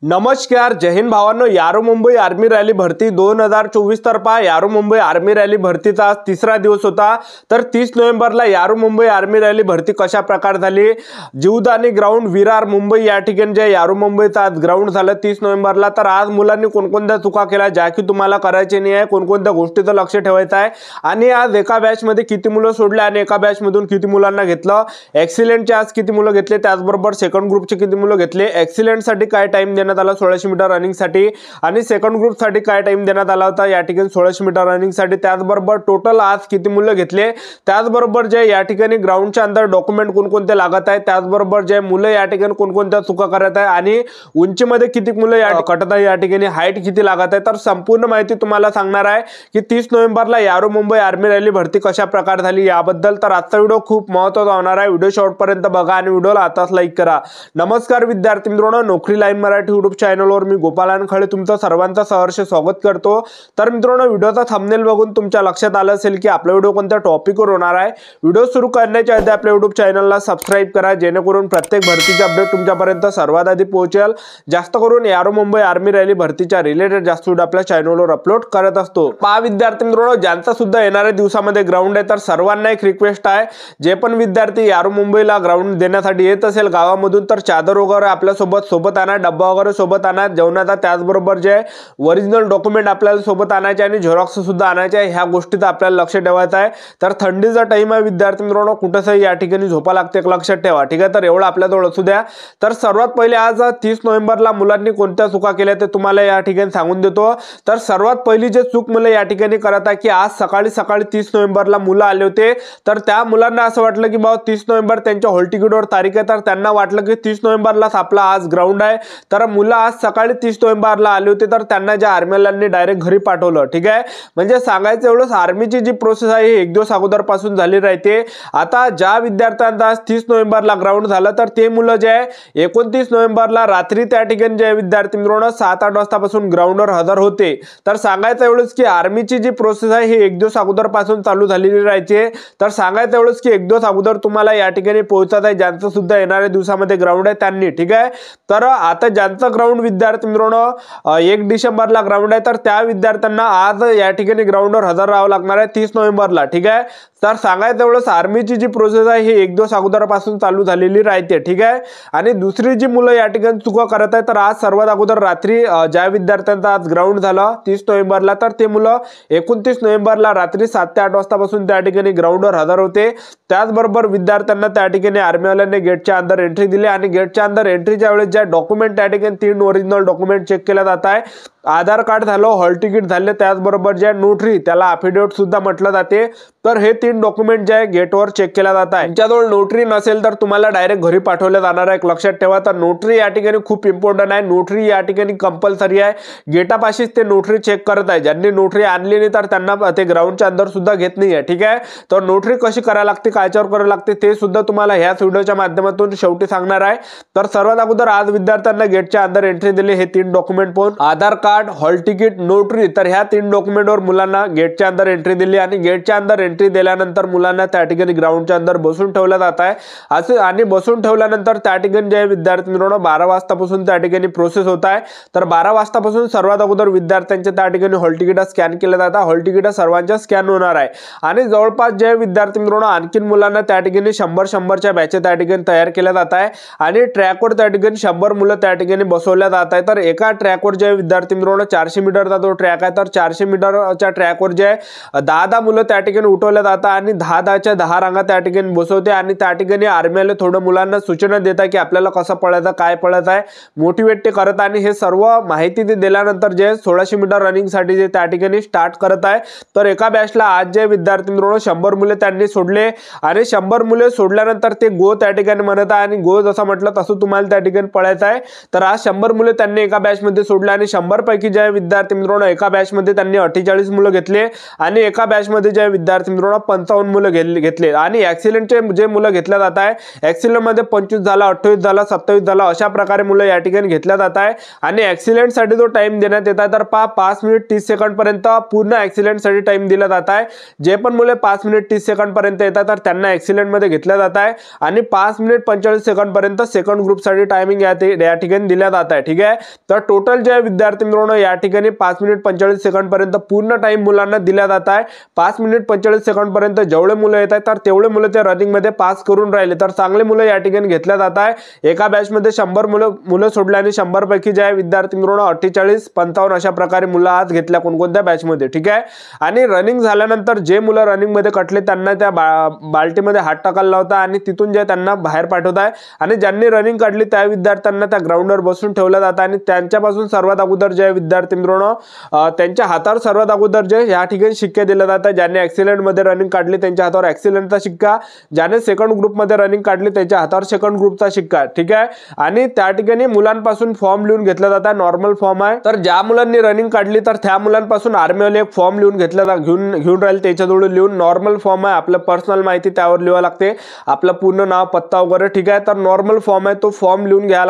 नमस्कार, जय हिंद भावांनो. यारो मुंबई आर्मी रॅली भरती 2024 तर्फा यारो मुंबई आर्मी रॅली भरतीचा आज तिसरा दिवस होता. तर 30 नोव्हेंबरला यारो मुंबई आर्मी रॅली भरती कशा प्रकारे झाली, जीवदानी ग्राउंड विरार मुंबई या ठिकाणी जे यारो मुंबईचा आज ग्राउंड झालं 30 नोव्हेंबरला. तर आज मुलांनी कोणकोणत्या चुका केल्या ज्या की तुम्हाला करायचे नाही आहे, कोणकोणत्या गोष्टीचं लक्ष ठेवायचं आहे आणि आज एका बॅच मध्ये किती मुलं सोडले आणि एका बॅच मधून किती मुलांना घेतलं, एक्सिलेंटचे आज किती मुलं घेतले, त्याचबरोबर सेकंड ग्रुपचे किती मुलं घेतले, एक्सिलेंट साठी काय टाइम देण्यात आला 1600 मीटर रनिंग साठी आणि सेकंड ग्रुप साठी काय टाइम देण्यात आला होता या ठिकाणी 1600 मीटर रनिंग साठी, त्याचबरोबर टोटल आज किती मुलं घेतले, त्याचबरोबर जे या ठिकाणी ग्राउंडच्या अंदर डॉक्युमेंट कोणकोणते लागत आहे, त्याचबरोबर जे मुलं या ठिकाणी कोणकोणत्या चुका करत आहे आणि उंचीमध्ये किती मुलं या कटत आहे, या ठिकाणी हाईट किती लागत आहे. तर संपूर्ण माहिती तुम्हाला सांगणार आहे की 30 नोव्हेंबरला यारो मुंबई आर्मी रॅली भरती कशा प्रकारे झाली याबद्दल. तर आजचा व्हिडिओ खूप महत्त्वाचा होणार आहे. व्हिडिओ शेवटपर्यंत बघा आणि व्हिडिओला आताच लाईक करा. नमस्कार विद्यार्थी मित्रांनो, नोकरी लाईन मराठी युट्यूब चॅनलवर मी गोपालन खळे तुमचं सर्वांचं सहर्ष स्वागत करतो. तर मित्रांनो, व्हिडिओचा थंबनेल बघून तुमच्या लक्षात आलं असेल की आपला व्हिडिओ कोणत्या टॉपिकवर होणार आहे. व्हिडिओ सुरू करण्याच्या आधी आपल्या युट्यूब चॅनलला सबस्क्राइब करा जेणेकरून प्रत्येक भरतीचे अपडेट तुमच्यापर्यंत सर्वात आधी पोहोचेल. जास्त करून यारो मुंबई आर्मी रॅली भरतीच्या रिलेटेड जास्त व्हिडिओ आपल्या चॅनलवर अपलोड करत असतो. पहा विद्यार्थी मित्रांनो, ज्यांचा सुद्धा येणाऱ्या दिवसामध्ये ग्राउंड आहे तर सर्वांना एक रिक्वेस्ट आहे, जे पण विद्यार्थी यारो मुंबईला ग्राउंड देण्यासाठी येत असेल गावामधून तर चादर वगैरे आपल्या सोबत आणा, डब्बा वगैरे सोबत आणा जेवणाचा, त्याचबरोबर जे ओरिजिनल डॉक्युमेंट आपल्याला सोबत आणायचे आणि झेरॉक्स सुद्धा आणायचे, ह्या गोष्टीचा आपल्याला लक्ष ठेवायचं आहे. तर थंडीचा टाइम आहे विद्यार्थी मित्रांनो, कुठेही या ठिकाणी झोपा लागते लक्षात ठेवा, ठीक आहे. तर एवढं आपल्याजवळ असू द्या. तर सर्वात पहिले आज 30 नोव्हेंबरला मुलांनी कोणत्या चुका केल्या ते तुम्हाला या ठिकाणी सांगून देतो. तर सर्वात पहिली जे चूक मुलं या ठिकाणी करत आहे की आज सकाळी 30 नोव्हेंबरला मुलं आले होते. तर त्या मुलांना असं वाटलं की बाबा 30 नोव्हेंबर त्यांच्या हॉल तिकीटवर तारीख आहे, तर त्यांना वाटलं की 30 नोव्हेंबरलाच आपला आज ग्राउंड आहे. तर मुलं आज सकाळी 30 नोव्हेंबरला आले होते तर त्यांना ज्या आर्मीवाल्यांनी डायरेक्ट घरी पाठवलं, ठीक आहे. म्हणजे सांगायचं एवढंच, आर्मीची जी प्रोसेस आहे ही एक दिवस अगोदर पासून झाली राहते. आता ज्या विद्यार्थ्यांचा आज 30 नोव्हेंबरला ग्राउंड झालं तर ते मुलं जे आहे 29 नोव्हेंबरला रात्री त्या ठिकाणी जे विद्यार्थी मित्रांनो 7-8 वाजतापासून ग्राउंडवर हजर होते. तर सांगायचं एवढंच की आर्मीची जी प्रोसेस आहे ही एक दिवस अगोदर पासून चालू झालेली राहायची. तर सांगायचं एवढंच की एक दिवस अगोदर तुम्हाला या ठिकाणी पोहोचत आहे ज्यांचं सुद्धा येणाऱ्या दिवसामध्ये ग्राउंड आहे त्यांनी, ठीक आहे. तर आता ज्यांचं ग्राउंड विद्यार्थी मित्रांनो 1 डिसेंबरला ग्राउंड आहे तर त्या विद्यार्थ्यांना आज या ठिकाणी ग्राउंडवर हजर राहावं लागणार आहे 30 नोव्हेंबरला, ठीक आहे. तर सांगायचं एवढंच, आर्मीची जी प्रोसेस आहे ही एक दिवस अगोदरपासून चालू झालेली राहते, ठीक आहे. आणि दुसरी जी मुलं या ठिकाणी चुका करत आहे तर आज सर्वात अगोदर रात्री ज्या विद्यार्थ्यांचा आज ग्राउंड झालं 30 नोव्हेंबरला तर ते मुलं 29 नोव्हेंबरला रात्री 7 ते 8 वाजतापासून त्या ठिकाणी ग्राउंडवर हजर होते. त्याचबरोबर विद्यार्थ्यांना त्या ठिकाणी आर्मीवाल्यांनी गेटच्या अंदर एंट्री दिली आणि गेटच्या अंदर एंट्रीच्या वेळेस ज्या डॉक्युमेंट त्या ठिकाणी 3 ओरिजिनल डॉक्युमेंट चेक केल्या जात आहे. आधार कार्ड झालं, हॉल तिकीट झाले, त्याचबरोबर जे नोटरी त्याला अफिडेविट सुद्धा म्हटलं जाते. तर हे 3 डॉक्युमेंट जे आहे गेटवर चेक केल्या जात आहे. तुमच्याजवळ नोटरी नसेल तर तुम्हाला डायरेक्ट घरी पाठवलं जाणार आहे, लक्षात ठेवा. तर नोटरी या ठिकाणी खूप इम्पॉर्टंट आहे, नोटरी या ठिकाणी कंपल्सरी आहे. गेटापाशीच ते नोटरी चेक करत आहे. ज्यांनी नोटरी आणली नाही तर त्यांना ते ग्राउंडच्या अंदर सुद्धा घेत नाही आहे, ठीक आहे. तर नोटरी कशी करायला लागते, कायच्यावर करायला लागते ते सुद्धा तुम्हाला ह्याच व्हिडिओच्या माध्यमातून शेवटी सांगणार आहे. तर सर्वात अगोदर आज विद्यार्थ्यांना गेटच्या अंदर एंट्री दिली हे 3 डॉक्युमेंट पाहून, आधार कार्ड, हॉल तिकीट, नोटरी. तर ह्या 3 डॉक्युमेंटवर मुलांना गेटच्या अंदर एंट्री दिली आणि गेटच्या अंदर एंट्री दिल्यानंतर मुलांना त्या ठिकाणी ग्राउंडच्या अंदर बसून ठेवलं जात आहे. असं आणि बसून ठेवल्यानंतर त्या ठिकाणी जे विद्यार्थी मित्रांनो 12 वाजतापासून त्या ठिकाणी प्रोसेस होत आहे. तर 12 वाजतापासून सर्वात अगोदर विद्यार्थ्यांचे त्या ठिकाणी हॉल तिकीट स्कॅन केले जातात. हॉल तिकीट सर्वांच्या स्कॅन होणार आहे आणि जवळपास जे विद्यार्थी मित्रांनो आणखीन मुलांना त्या ठिकाणी 100 बॅचेस त्या ठिकाणी तयार केल्या जात आहे आणि ट्रॅकवर त्या ठिकाणी 100 मुलं त्या ठिकाणी बसवल्या जात आहे. तर एका ट्रॅकवर जे विद्यार्थी मित्रांनो 400 मीटरचा जो ट्रॅक आहे तर 400 मीटरच्या ट्रॅकवर जे 10 मुलं त्या ठिकाणी उठवल्या जातात आणि 10 रांगा त्या ठिकाणी बसवते आणि त्या ठिकाणी आर्मीला थोडं मुलांना सूचना देतात की आपल्याला कसं पळायचं, काय पळायचं आहे, मोटिवेट ते करत आणि हे सर्व माहिती ते दिल्यानंतर जे 1600 मीटर रनिंग साठी जे त्या ठिकाणी स्टार्ट करत आहे. तर एका बॅचला आज जे विद्यार्थी मित्रांनो 100 मुले त्यांनी सोडले आणि 100 मुले सोडल्यानंतर ते गो त्या ठिकाणी म्हणत आहे आणि गो जसं म्हटलं तसं तुम्हाला त्या ठिकाणी पळायचं आहे. तर आज 100 मुले त्यांनी एका बॅच मध्ये सोडले आणि 100 पैकी जे विद्यार्थी मित्रांनो एका बॅचमध्ये त्यांनी 48 मुलं घेतले आणि एका बॅचमध्ये जे विद्यार्थी मित्रांनो 55 मुलं घेतले आणि ॲक्सिलेंटचे जे मुलं घेतल्या जात आहे ॲक्सिलेंटमध्ये 25 झाला, 28 झाला, 27 झाला, अशा प्रकारे मुलं या ठिकाणी घेतल्या जात आहे आणि ॲक्सिलेंटसाठी जो टाइम देण्यात येत आहे तर 5 मिनिट 30 सेकंड पर्यंत पूर्ण ॲक्सिलेंटसाठी टाइम दिला जात आहे। जे पण मुले 5 मिनिट 30 सेकंड पर्यंत येतात तर त्यांना ॲक्सिलेंटमध्ये घेतल्या जात आहे आणि 5 मिनिट 45 सेकंड पर्यंत सेकंड ग्रुपसाठी टायमिंग या ठिकाणी दिला जात आहे। ठीक आहे, तर टोटल जे विद्यार्थी मित्रांनो या ठिकाणी 5 मिनिट 45 सेकंड पर्यंत पूर्ण टाइम मुलांना दिला जात आहे। 5 मिनिट 45 सेकंड पर्यंत जेवढे मुलं येत आहेत तर तेवढे मुलं ते रनिंग मध्ये पास करून राहिले तर चांगले मुलं या ठिकाणी घेतल्या जात आहे। एका बॅच मध्ये 100 मुलं सोडले आणि 100 पैकी जे विद्यार्थी मित्रांनो 48 55 अशा प्रकारे मुलं आज घेतल्या कोणकोणत्या बॅच मध्ये। ठीक आहे, आणि रनिंग झाल्यानंतर जे मुलं रनिंग मध्ये कटले त्यांना त्या बाल्टीमध्ये हात टाकायला लावता आणि तिथून जे त्यांना बाहेर पाठवत आहे आणि ज्यांनी रनिंग काढली त्या विद्यार्थ्यांना त्या ग्राउंडवर बसून ठेवलं जातं आणि त्यांच्यापासून सर्वात अगोदर जे विद्यार्थी मित्रांनो त्यांच्या हातावर सर्वात अगोदर जे या ठिकाणी शिक्के दिले जातात। ज्यांनी ॲक्सिलेंट मध्ये रनिंग काढली त्यांच्या हातावर ॲक्सिलेंटचा शिक्का, ज्याने सेकंड ग्रुप मध्ये रनिंग काढली त्यांच्या हातावर सेकंड ग्रुपचा शिक्का। ठीक आहे, आणि त्या ठिकाणी मुलांपासून फॉर्म लिहून घेतला जातात, नॉर्मल फॉर्म आहे। तर ज्या मुलांनी रनिंग काढली तर त्या मुलांपासून आर्मीवाले एक फॉर्म लिहून घेऊन राहिले त्याच्याजवळ लिहून नॉर्मल फॉर्म आहे, आपलं पर्सनल माहिती त्यावर लिहावं लागते, आपलं पूर्ण नाव पत्ता वगैरे। ठीक आहे, तर नॉर्मल फॉर्म आहे तो फॉर्म लिहून लिहावं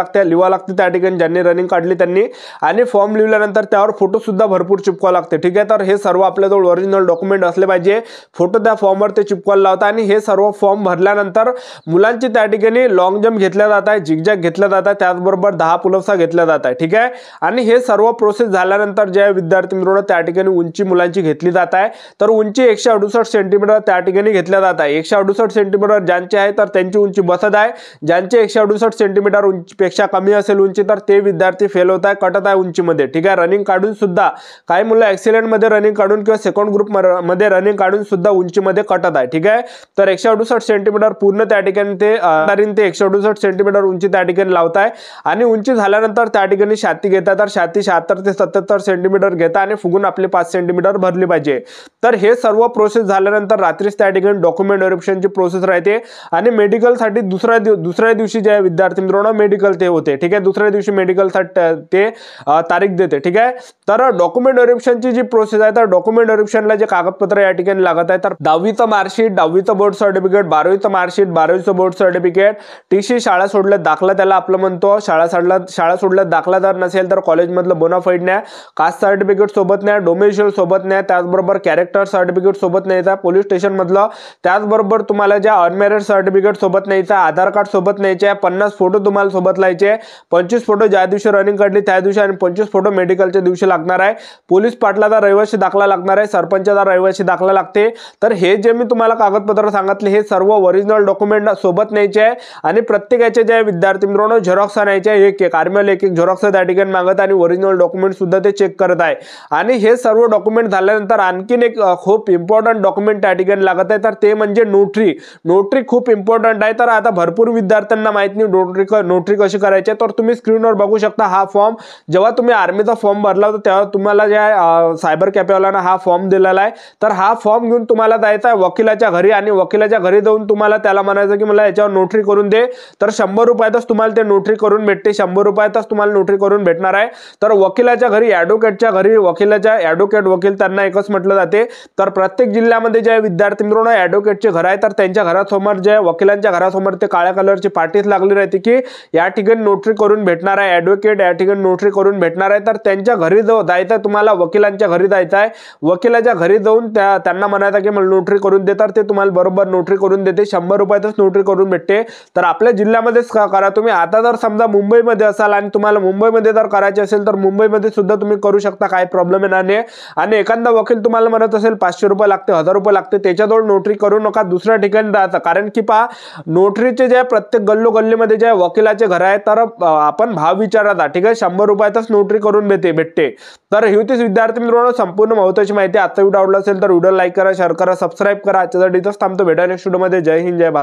लागते त्या ठिकाणी ज्यांनी रनिंग काढली त्यांनी, आणि फॉर्म लिहिल्यानंतर त्यावर फोटो सुद्धा भरपूर चिपकावे लागते। ठीक आहे, तर हे सर्व आपल्याजवळ ओरिजिनल डॉक्युमेंट असले पाहिजे, फोटो त्या फॉर्मवर ते चिपकायला लावतात आणि हे सर्व फॉर्म भरल्यानंतर मुलांची त्या ठिकाणी लॉंग जंप घेतल्या जात आहे, झिगझॅग घेतल्या जात आहे, त्याचबरोबर 10 पुलअप्स घेतल्या जात आहे। ठीक आहे, आणि हे सर्व प्रोसेस झाल्यानंतर जे विद्यार्थी मित्रांनो त्या ठिकाणी उंची मुलांची घेतली जात आहे तर उंची 168 सेंटीमीटर त्या ठिकाणी घेतल्या जात आहे। 168 सेंटीमीटर ज्यांचे आहे तर त्यांची उंची बसत आहे, ज्यांचे 168 सेंटीमीटर उंचीपेक्षा कमी असेल उंची तर ते विद्यार्थी फेल होत आहे, कटत आहे उंचीमध्ये। ठीक आहे, रनिंग काढून सुद्धा काही मुलं ॲक्सिलेंट मध्ये रनिंग काढून किंवा सेकंड ग्रुप मध्ये रनिंग काढून सुद्धा उंचीमध्ये कटत आहे। ठीक आहे, तर 168 सेंटीमीटर पूर्ण त्या ठिकाणी ते 168 सेंटीमीटर उंची त्या ठिकाणी लावत आहे आणि उंची झाल्यानंतर त्या ठिकाणी छाती घेतात तर छाती 76 ते 77 सेंटीमीटर घेतात आणि फुगून आपली 5 सेंटीमीटर भरली पाहिजे। तर हे सर्व प्रोसेस झाल्यानंतर रात्रीच त्या ठिकाणी डॉक्युमेंट व्हेरिफिकेशनची प्रोसेस राहते आणि मेडिकल साठी दुसऱ्या दिवशी जे विद्यार्थी मित्रांनो मेडिकल ते होते। ठीक आहे, दुसऱ्या दिवशी मेडिकल साठी ते तारीख देते। ठीक आहे, तर डॉक्युमेंट व्हेरिफिकेशनची जी प्रोसेस आहे तर डॉक्युमेंट व्हेरिफिकेशनला जे कागदपत्र या ठिकाणी लागत आहे तर 10वीचं मार्कशीट, 10वीचं बोर्ड सर्टिफिकेट, 12वीचं मार्कशीट, 12वीचं बोर्ड सर्टिफिकेट, टीसी शाळा सोडल्यात दाखला त्याला आपलं म्हणतो, शाळा सोडल्यात दाखला जर नसेल तर कॉलेजमधलं बोनाफाईड न्या, कास्ट सर्टिफिकेट सोबत न्या, डोमेशियल सोबत न्या, त्याचबरोबर कॅरेक्टर सर्टिफिकेट सोबत न्यायचा पोलीस स्टेशन मधलं, त्याचबरोबर तुम्हाला ज्या अनमॅरिड सर्टिफिकेट सोबत न्यायचा, आधार कार्ड सोबत न्यायचे, 50 फोटो तुम्हाला सोबत लायचे, 25 फोटो ज्या दिवशी रनिंग काढली त्या दिवशी आणि 25 फोटो मेडिकलच्या दिवशी लागणार आहे, पोलीस पाटलाचा रहिवासी दाखला लागणार आहे, सरपंचाचा रहिवासी दाखला लागते। तर हे जे मी तुम्हाला कागदपत्र सांगितले हे सर्व ओरिजिनल डॉक्युमेंट सोबत न्यायचे आहे आणि प्रत्येकाचे जे विद्यार्थी मित्रांनो झेरॉक्स आणायचे, एक आर्मीला एक झेरॉक्स त्या ठिकाणी मागत आणि ओरिजिनल डॉक्युमेंट सुद्धा ते चेक करत आहे। आणि हे सर्व डॉक्युमेंट झाल्यानंतर आणखीन एक खूप इम्पॉर्टंट डॉक्युमेंट त्या ठिकाणी लागत आहे तर ते म्हणजे नोटरी खूप इम्पॉर्टंट आहे। तर आता भरपूर विद्यार्थ्यांना माहित नाही नोटरी कशी करायची, तर तुम्ही स्क्रीनवर बघू शकता हा फॉर्म जेव्हा तुम्ही आर्मीचा फॉर्म भरला होता तेव्हा तुम्हाला ज्या सायबर कॅफेवाल्यानं हा फॉर्म दिलेला आहे तर हा फॉर्म घेऊन तुम्हाला जायचा आहे वकिलाच्या घरी आणि वकिलाच्या घरी जाऊन तुम्हाला त्याला म्हणायचं की मला याच्यावर नोटरी करून दे, तर 100 रुपयातच तुम्हाला ते नोटरी करून भेटते, 100 रुपयातच तुम्हाला नोटरी करून भेटणार आहे। तर वकिलाच्या घरी ॲडव्होकेटच्या घरी वकील त्यांना एकच म्हटलं जाते। तर प्रत्येक जिल्ह्यामध्ये जे विद्यार्थी मित्रांनो ॲडव्होकेटचे घर आहे तर त्यांच्या घरासमोर जे वकिलांच्या घरासमोर ते काळ्या कलरची पाटीच लागली राहते की या ठिकाणी नोटरी करून भेटणार आहे, ॲडव्होकेट या ठिकाणी नोटरी करून भेटणार आहे। तर त्यांच्या घरी जायचं आहे, तुम्हाला वकिलांच्या घरी जायचं आहे, वकिलाच्या घरी जाऊन त्यांना म्हणायचं की मला नोटरी करून दे, तर ते तुम्हाला बरोबर नोटरी करून देते, 100 रुपयातच नोटरी करून भेटते। तर आपल्या जिल्ह्यामध्येच करा तुम्ही। आता जर समजा मुंबईमध्ये असाल आणि तुम्हाला मुंबईमध्ये जर करायचे असेल तर मुंबईमध्ये सुद्धा तुम्ही करू शकता, काही प्रॉब्लेम येणार नाही। आणि एखादा वकील तुम्हाला म्हणत असेल 500 रुपये लागते, 1000 रुपये लागते, त्याच्याजवळ नोटरी करू नका, दुसऱ्या ठिकाणी जायचं, कारण की पहा नोटरीचे जे प्रत्येक गल्लोगल्लीमध्ये जे वकिलाचे घर आहे तर आपण भाव विचारायचा। ठीक आहे, 100 रुपयातच नोटरी करून भेटते। तर ही होती विद्यार्थी मित्रांनो संपूर्ण महत्त्वाची माहिती। आजचा व्हिडिओ आवडला असेल तर व्हिडिओ लाईक करा, शेअर करा, सबस्क्राईब करा। आजच्यासाठी इथंच थांबतो, भेटा नेक्स्ट व्हिडिओमध्ये। जय हिंद, जय भारत।